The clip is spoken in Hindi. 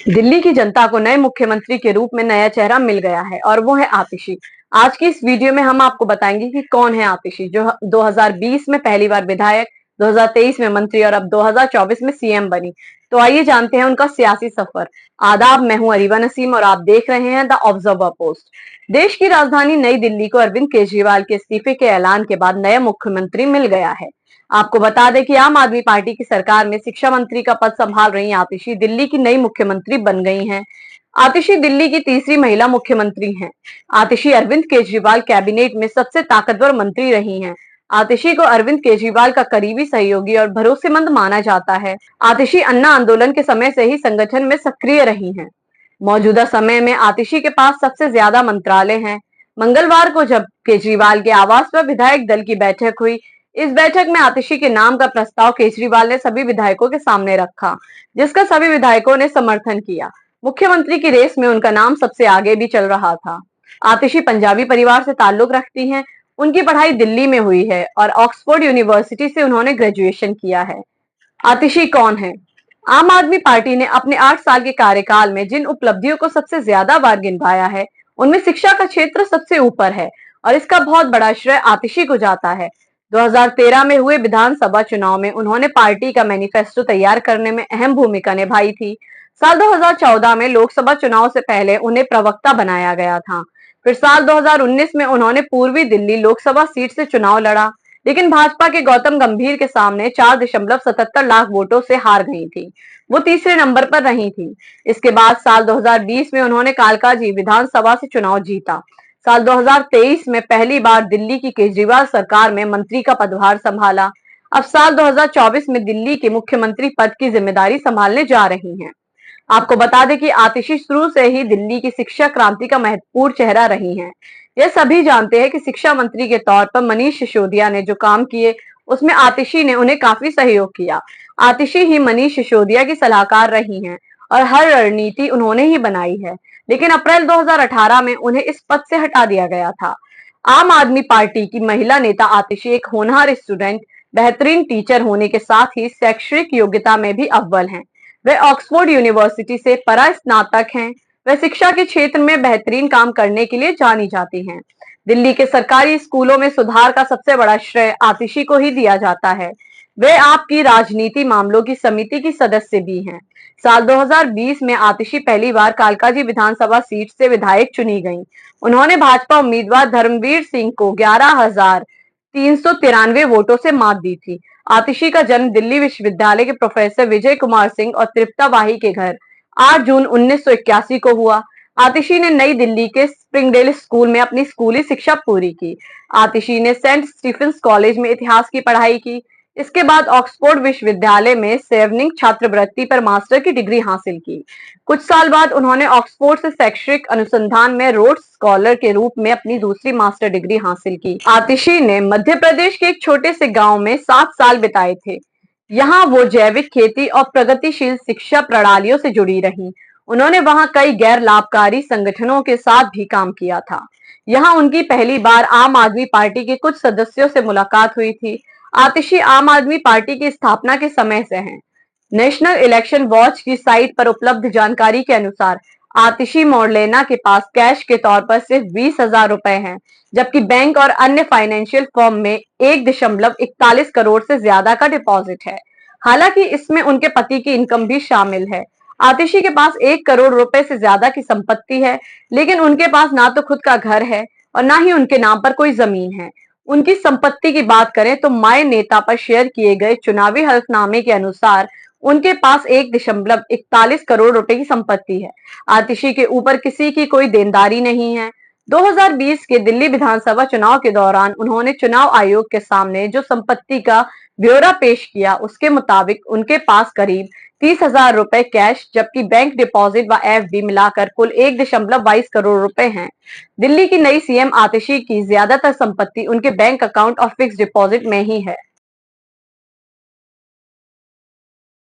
दिल्ली की जनता को नए मुख्यमंत्री के रूप में नया चेहरा मिल गया है और वो है आतिशी। आज की इस वीडियो में हम आपको बताएंगे कि कौन है आतिशी, जो 2020 में पहली बार विधायक, 2023 में मंत्री और अब 2024 में सीएम बनी। तो आइए जानते हैं उनका सियासी सफर। आदाब, मैं हूं अरीबा नसीम और आप देख रहे हैं द ऑब्जर्वर पोस्ट। देश की राजधानी नई दिल्ली को अरविंद केजरीवाल के इस्तीफे के ऐलान के बाद नया मुख्यमंत्री मिल गया है। आपको बता दें कि आम आदमी पार्टी की सरकार में शिक्षा मंत्री का पद संभाल रही आतिशी दिल्ली की नई मुख्यमंत्री बन गई हैं। आतिशी दिल्ली की तीसरी महिला मुख्यमंत्री हैं। आतिशी अरविंद केजरीवाल कैबिनेट में सबसे ताकतवर मंत्री रही हैं। आतिशी को अरविंद केजरीवाल का करीबी सहयोगी और भरोसेमंद माना जाता है। आतिशी अन्ना आंदोलन के समय से ही संगठन में सक्रिय रही हैं। मौजूदा समय में आतिशी के पास सबसे ज्यादा मंत्रालय हैं। मंगलवार को जब केजरीवाल के आवास पर विधायक दल की बैठक हुई, इस बैठक में आतिशी के नाम का प्रस्ताव केजरीवाल ने सभी विधायकों के सामने रखा, जिसका सभी विधायकों ने समर्थन किया। मुख्यमंत्री की रेस में उनका नाम सबसे आगे भी चल रहा था। आतिशी पंजाबी परिवार से ताल्लुक रखती हैं। उनकी पढ़ाई दिल्ली में हुई है और ऑक्सफोर्ड यूनिवर्सिटी से उन्होंने ग्रेजुएशन किया है। आतिशी कौन है? आम आदमी पार्टी ने अपने 8 साल के कार्यकाल में जिन उपलब्धियों को सबसे ज्यादा बार गिनवाया है, उनमें शिक्षा का क्षेत्र सबसे ऊपर है और इसका बहुत बड़ा श्रेय आतिशी को जाता है। 2013 में हुए विधानसभा चुनाव में उन्होंने पार्टी का मैनिफेस्टो तैयार करने में अहम भूमिका निभाई थी। साल 2014 में लोकसभा चुनाव से पहले उन्हें प्रवक्ता बनाया गया था। फिर साल 2019 में उन्होंने पूर्वी दिल्ली लोकसभा सीट से चुनाव लड़ा, लेकिन भाजपा के गौतम गंभीर के सामने 4.77 लाख वोटों से हार गई थी। वो तीसरे नंबर पर रही थी। इसके बाद साल 2020 में उन्होंने कालकाजी विधानसभा से चुनाव जीता। साल 2023 में पहली बार दिल्ली की केजरीवाल सरकार में मंत्री का पदभार संभाला। अब साल 2024 में दिल्ली के मुख्यमंत्री पद की जिम्मेदारी संभालने जा रही हैं। आपको बता दें कि आतिशी शुरू से ही दिल्ली की शिक्षा क्रांति का महत्वपूर्ण चेहरा रही हैं। यह सभी जानते हैं कि शिक्षा मंत्री के तौर पर मनीष सिसोदिया ने जो काम किए, उसमें आतिशी ने उन्हें काफी सहयोग किया। आतिशी ही मनीष सिसोदिया की सलाहकार रही हैं और हर रणनीति उन्होंने ही बनाई है। लेकिन अप्रैल 2018 में उन्हें इस पद से हटा दिया गया था। आम आदमी पार्टी की महिला नेता आतिशी एक होनहार स्टूडेंट, बेहतरीन टीचर होने के साथ ही शैक्षणिक योग्यता में भी अव्वल हैं। वे ऑक्सफोर्ड यूनिवर्सिटी से परास्नातक हैं। वे शिक्षा के क्षेत्र में बेहतरीन काम करने के लिए जानी जाती हैं। दिल्ली के सरकारी स्कूलों में सुधार का सबसे बड़ा श्रेय आतिशी को ही दिया जाता है। वे आपकी राजनीति मामलों की समिति की सदस्य भी हैं। साल 2020 में आतिशी पहली बार कालकाजी विधानसभा सीट से विधायक चुनी गईं। उन्होंने भाजपा उम्मीदवार धर्मवीर सिंह को 11,393 वोटों से मात दी थी। आतिशी का जन्म दिल्ली विश्वविद्यालय के प्रोफेसर विजय कुमार सिंह और तृप्ता वाही के घर 8 जून 1981 को हुआ। आतिशी ने नई दिल्ली के स्प्रिंगडेल स्कूल में अपनी स्कूली शिक्षा पूरी की। आतिशी ने सेंट स्टीफेंस कॉलेज में इतिहास की पढ़ाई की। इसके बाद ऑक्सफोर्ड विश्वविद्यालय में सेवनिंग छात्रवृत्ति पर मास्टर की डिग्री हासिल की। कुछ साल बाद उन्होंने ऑक्सफोर्ड से शैक्षिक अनुसंधान में रोड्स स्कॉलर के रूप में अपनी दूसरी मास्टर डिग्री हासिल की। आतिशी ने मध्य प्रदेश के एक छोटे से गांव में 7 साल बिताए थे। यहाँ वो जैविक खेती और प्रगतिशील शिक्षा प्रणालियों से जुड़ी रही। उन्होंने वहां कई गैर लाभकारी संगठनों के साथ भी काम किया था। यहाँ उनकी पहली बार आम आदमी पार्टी के कुछ सदस्यों से मुलाकात हुई थी। आतिशी आम आदमी पार्टी की स्थापना के समय से हैं। नेशनल इलेक्शन वॉच की साइट पर उपलब्ध जानकारी के अनुसार आतिशी मोरलेना के पास कैश के तौर पर सिर्फ 20,000 रुपए हैं, जबकि बैंक और अन्य फाइनेंशियल फर्म में 1.41 करोड़ से ज्यादा का डिपॉजिट है। हालांकि इसमें उनके पति की इनकम भी शामिल है। आतिशी के पास 1 करोड़ रुपए से ज्यादा की संपत्ति है, लेकिन उनके पास ना तो खुद का घर है और ना ही उनके नाम पर कोई जमीन है। उनकी संपत्ति की बात करें तो माय नेता पर शेयर किए गए चुनावी हलफनामे के अनुसार उनके पास 1.41 करोड़ रुपए की संपत्ति है। आतिशी के ऊपर किसी की कोई देनदारी नहीं है। 2020 के दिल्ली विधानसभा चुनाव के दौरान उन्होंने चुनाव आयोग के सामने जो संपत्ति का ब्यौरा पेश किया, उसके मुताबिक उनके पास करीब 30,000 रुपए कैश, जबकि बैंक डिपॉजिट व एफडी मिलाकर कुल 1.22 करोड़ रुपए हैं। दिल्ली की नई सीएम आतिशी की ज्यादातर संपत्ति उनके बैंक अकाउंट और फिक्स डिपॉजिट में ही है।